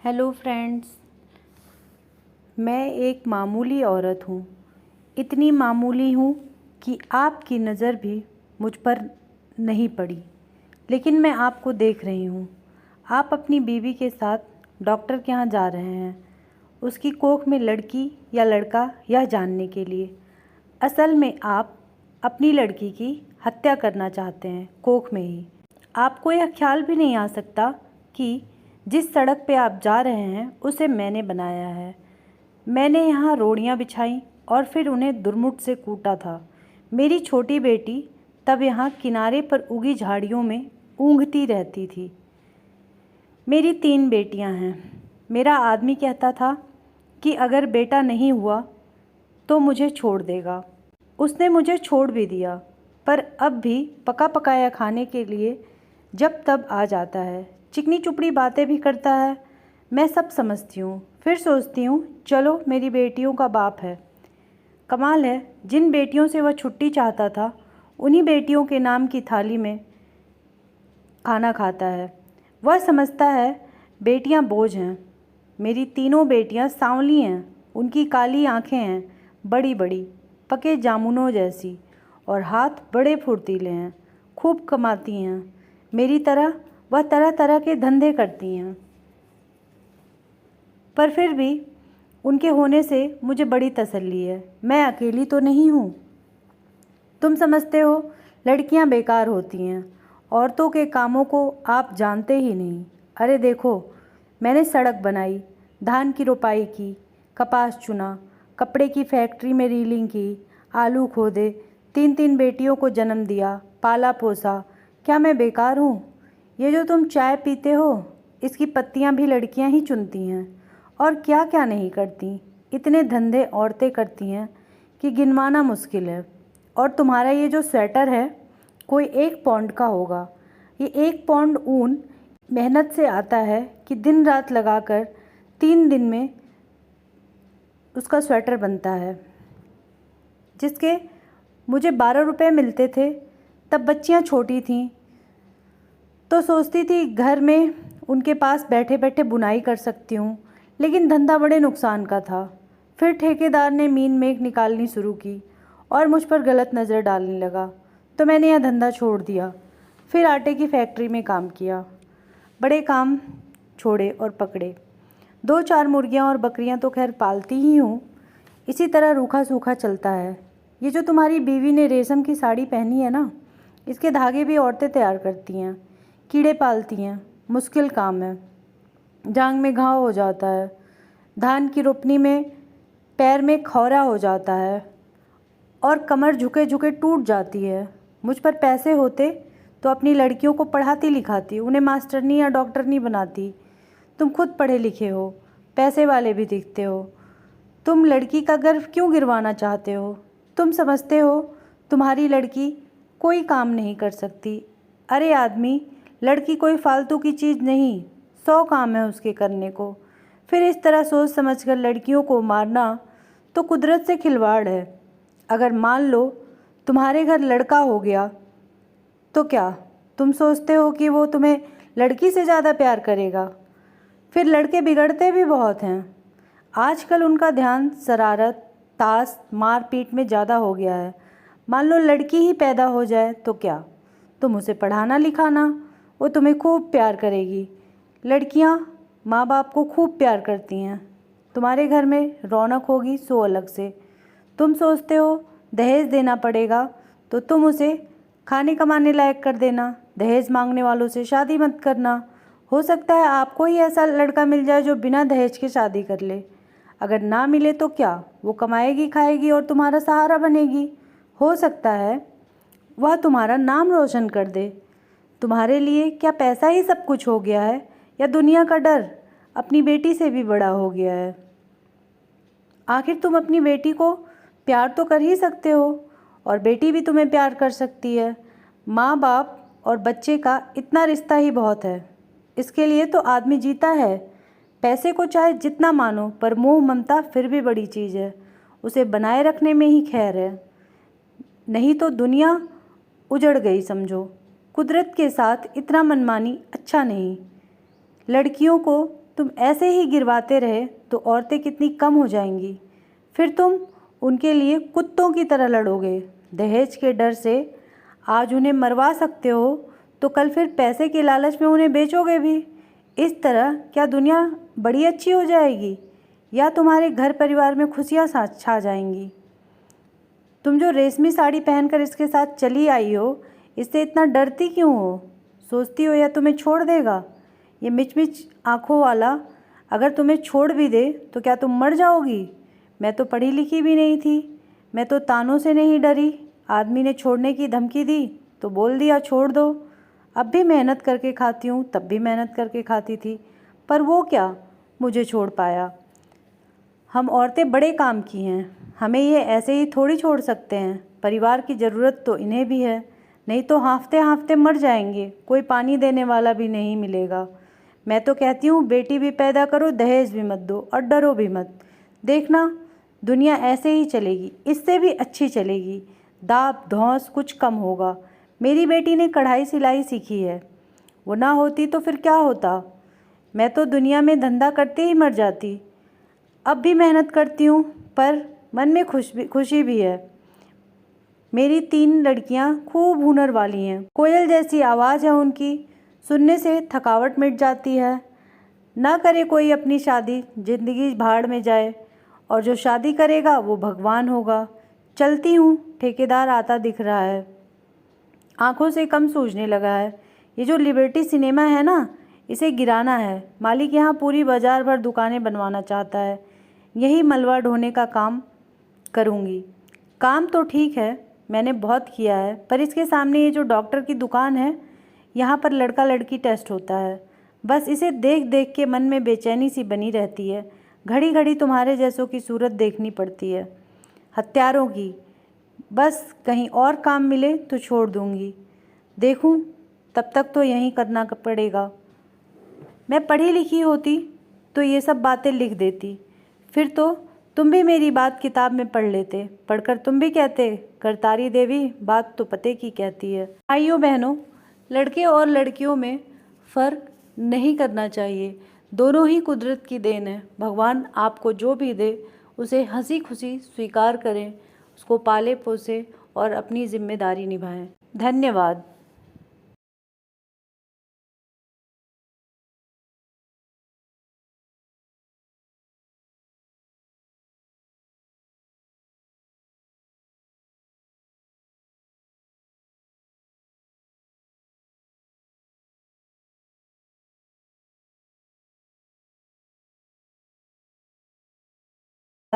Hello friends. मैं एक मामूली औरत हूँ। इतनी मामूली हूँ कि आपकी नज़र भी मुझ पर नहीं पड़ी, लेकिन मैं आपको देख रही हूँ। आप अपनी बीवी के साथ डॉक्टर के यहाँ जा रहे हैं, उसकी कोख में लड़की या लड़का यह जानने के लिए। असल में आप अपनी लड़की की हत्या करना चाहते हैं, कोख में ही। आपको यह ख्याल भी नहीं आ सकता कि जिस सड़क पे आप जा रहे हैं उसे मैंने बनाया है। मैंने यहाँ रोड़ियाँ बिछाई और फिर उन्हें दुर्मुट से कूटा था। मेरी छोटी बेटी तब यहाँ किनारे पर उगी झाड़ियों में ऊँघती रहती थी। मेरी 3 बेटियाँ हैं। मेरा आदमी कहता था कि अगर बेटा नहीं हुआ तो मुझे छोड़ देगा। उसने मुझे छोड़ भी दिया, पर अब भी पका पकाया खाने के लिए जब तब आ जाता है। चिकनी चुपड़ी बातें भी करता है। मैं सब समझती हूँ, फिर सोचती हूँ चलो मेरी बेटियों का बाप है। कमाल है, जिन बेटियों से वह छुट्टी चाहता था उन्हीं बेटियों के नाम की थाली में खाना खाता है। वह समझता है बेटियाँ बोझ हैं। मेरी तीनों बेटियाँ सांवली हैं, उनकी काली आँखें हैं, बड़ी बड़ी पके जामुनों जैसी, और हाथ बड़े फुर्तीले हैं। खूब कमाती हैं। मेरी तरह वह तरह तरह के धंधे करती हैं, पर फिर भी उनके होने से मुझे बड़ी तसल्ली है। मैं अकेली तो नहीं हूँ। तुम समझते हो लड़कियाँ बेकार होती हैं, औरतों के कामों को आप जानते ही नहीं। अरे देखो, मैंने सड़क बनाई, धान की रोपाई की, कपास चुना, कपड़े की फैक्ट्री में रीलिंग की, आलू खोदे, 3 बेटियों को जन्म दिया, पाला पोसा। क्या मैं बेकार हूँ? ये जो तुम चाय पीते हो, इसकी पत्तियाँ भी लड़कियाँ ही चुनती हैं। और क्या क्या नहीं करती। इतने धंधे औरतें करती हैं कि गिनवाना मुश्किल है। और तुम्हारा ये जो स्वेटर है, कोई 1 पौंड का होगा। ये 1 पौंड ऊन मेहनत से आता है कि दिन रात लगाकर 3 दिन में उसका स्वेटर बनता है, जिसके मुझे 12 रुपये मिलते थे। तब बच्चियाँ छोटी थीं तो सोचती थी घर में उनके पास बैठे बैठे बुनाई कर सकती हूँ, लेकिन धंधा बड़े नुकसान का था। फिर ठेकेदार ने मीन मेख निकालनी शुरू की और मुझ पर गलत नज़र डालने लगा, तो मैंने यह धंधा छोड़ दिया। फिर आटे की फैक्ट्री में काम किया। बड़े काम छोड़े और पकड़े। 2-4 मुर्गियाँ और बकरियाँ तो खैर पालती ही हूँ। इसी तरह रूखा सूखा चलता है। ये जो तुम्हारी बीवी ने रेशम की साड़ी पहनी है ना, इसके धागे भी औरतें तैयार करती हैं। कीड़े पालती हैं, मुश्किल काम है। जांघ में घाव हो जाता है, धान की रोपनी में पैर में खौरा हो जाता है और कमर झुके झुके टूट जाती है। मुझ पर पैसे होते तो अपनी लड़कियों को पढ़ाती लिखाती, उन्हें मास्टरनी या डॉक्टरनी बनाती। तुम खुद पढ़े लिखे हो, पैसे वाले भी दिखते हो। तुम लड़की का गर्व क्यों गिरवाना चाहते हो? तुम समझते हो तुम्हारी लड़की कोई काम नहीं कर सकती। अरे आदमी, लड़की कोई फालतू की चीज़ नहीं, 100 काम है उसके करने को। फिर इस तरह सोच समझकर लड़कियों को मारना तो कुदरत से खिलवाड़ है। अगर मान लो तुम्हारे घर लड़का हो गया तो क्या तुम सोचते हो कि वो तुम्हें लड़की से ज़्यादा प्यार करेगा? फिर लड़के बिगड़ते भी बहुत हैं। आजकल उनका ध्यान शरारत, ताश, मारपीट में ज़्यादा हो गया है। मान लो लड़की ही पैदा हो जाए तो क्या? तुम उसे पढ़ाना लिखाना, वो तुम्हें खूब प्यार करेगी। लड़कियां माँ बाप को खूब प्यार करती हैं। तुम्हारे घर में रौनक होगी सो अलग से। तुम सोचते हो दहेज देना पड़ेगा तो तुम उसे खाने कमाने लायक कर देना। दहेज मांगने वालों से शादी मत करना। हो सकता है आपको ही ऐसा लड़का मिल जाए जो बिना दहेज के शादी कर ले। अगर ना मिले तो क्या, वो कमाएगी खाएगी और तुम्हारा सहारा बनेगी। हो सकता है वह तुम्हारा नाम रोशन कर दे। तुम्हारे लिए क्या पैसा ही सब कुछ हो गया है, या दुनिया का डर अपनी बेटी से भी बड़ा हो गया है? आखिर तुम अपनी बेटी को प्यार तो कर ही सकते हो, और बेटी भी तुम्हें प्यार कर सकती है। माँ बाप और बच्चे का इतना रिश्ता ही बहुत है। इसके लिए तो आदमी जीता है। पैसे को चाहे जितना मानो, पर मोह ममता फिर भी बड़ी चीज़ है। उसे बनाए रखने में ही खैर है, नहीं तो दुनिया उजड़ गई समझो। कुदरत के साथ इतना मनमानी अच्छा नहीं। लड़कियों को तुम ऐसे ही गिरवाते रहे तो औरतें कितनी कम हो जाएंगी। फिर तुम उनके लिए कुत्तों की तरह लड़ोगे। दहेज के डर से आज उन्हें मरवा सकते हो तो कल फिर पैसे के लालच में उन्हें बेचोगे भी। इस तरह क्या दुनिया बड़ी अच्छी हो जाएगी या तुम्हारे घर परिवार में खुशियाँ छा जाएंगी। तुम जो रेशमी साड़ी पहनकर इसके साथ चली आई हो, इससे इतना डरती क्यों हो? सोचती हो या तुम्हें छोड़ देगा? ये मिचमिच आँखों वाला अगर तुम्हें छोड़ भी दे तो क्या तुम मर जाओगी? मैं तो पढ़ी लिखी भी नहीं थी, मैं तो तानों से नहीं डरी। आदमी ने छोड़ने की धमकी दी तो बोल दिया छोड़ दो। अब भी मेहनत करके खाती हूँ, तब भी मेहनत करके खाती थी, पर वो क्या मुझे छोड़ पाया। हम औरतें बड़े काम की हैं, हमें ये ऐसे ही थोड़ी छोड़ सकते हैं। परिवार की ज़रूरत तो इन्हें भी है, नहीं तो हाँफते हाँफते मर जाएंगे, कोई पानी देने वाला भी नहीं मिलेगा। मैं तो कहती हूँ बेटी भी पैदा करो, दहेज भी मत दो और डरो भी मत। देखना दुनिया ऐसे ही चलेगी, इससे भी अच्छी चलेगी। दाब धौंस कुछ कम होगा। मेरी बेटी ने कढ़ाई सिलाई सीखी है, वो ना होती तो फिर क्या होता? मैं तो दुनिया में धंधा करते ही मर जाती। अब भी मेहनत करती हूँ पर मन में खुशी भी है। मेरी 3 लड़कियाँ खूब हुनर वाली हैं, कोयल जैसी आवाज़ है उनकी, सुनने से थकावट मिट जाती है। ना करे कोई अपनी शादी, ज़िंदगी भाड़ में जाए, और जो शादी करेगा वो भगवान होगा। चलती हूँ, ठेकेदार आता दिख रहा है, आँखों से कम सूझने लगा है। ये जो लिबर्टी सिनेमा है ना, इसे गिराना है। मालिक यहाँ पूरी बाज़ार भर दुकानें बनवाना चाहता है। यही मलबा ढोने का काम करूँगी। काम तो ठीक है, मैंने बहुत किया है, पर इसके सामने ये जो डॉक्टर की दुकान है, यहाँ पर लड़का लड़की टेस्ट होता है। बस इसे देख देख के मन में बेचैनी सी बनी रहती है। घड़ी घड़ी तुम्हारे जैसों की सूरत देखनी पड़ती है, हत्यारों की। बस कहीं और काम मिले तो छोड़ दूँगी, देखूँ तब तक तो यहीं करना पड़ेगा। मैं पढ़ी लिखी होती तो ये सब बातें लिख देती, फिर तो तुम भी मेरी बात किताब में पढ़ लेते। पढ़कर तुम भी कहते करतारी देवी बात तो पते की कहती है। भाइयों बहनों, लड़के और लड़कियों में फ़र्क नहीं करना चाहिए, दोनों ही कुदरत की देन है। भगवान आपको जो भी दे उसे हंसी खुशी स्वीकार करें, उसको पाले पोसे और अपनी जिम्मेदारी निभाएं। धन्यवाद।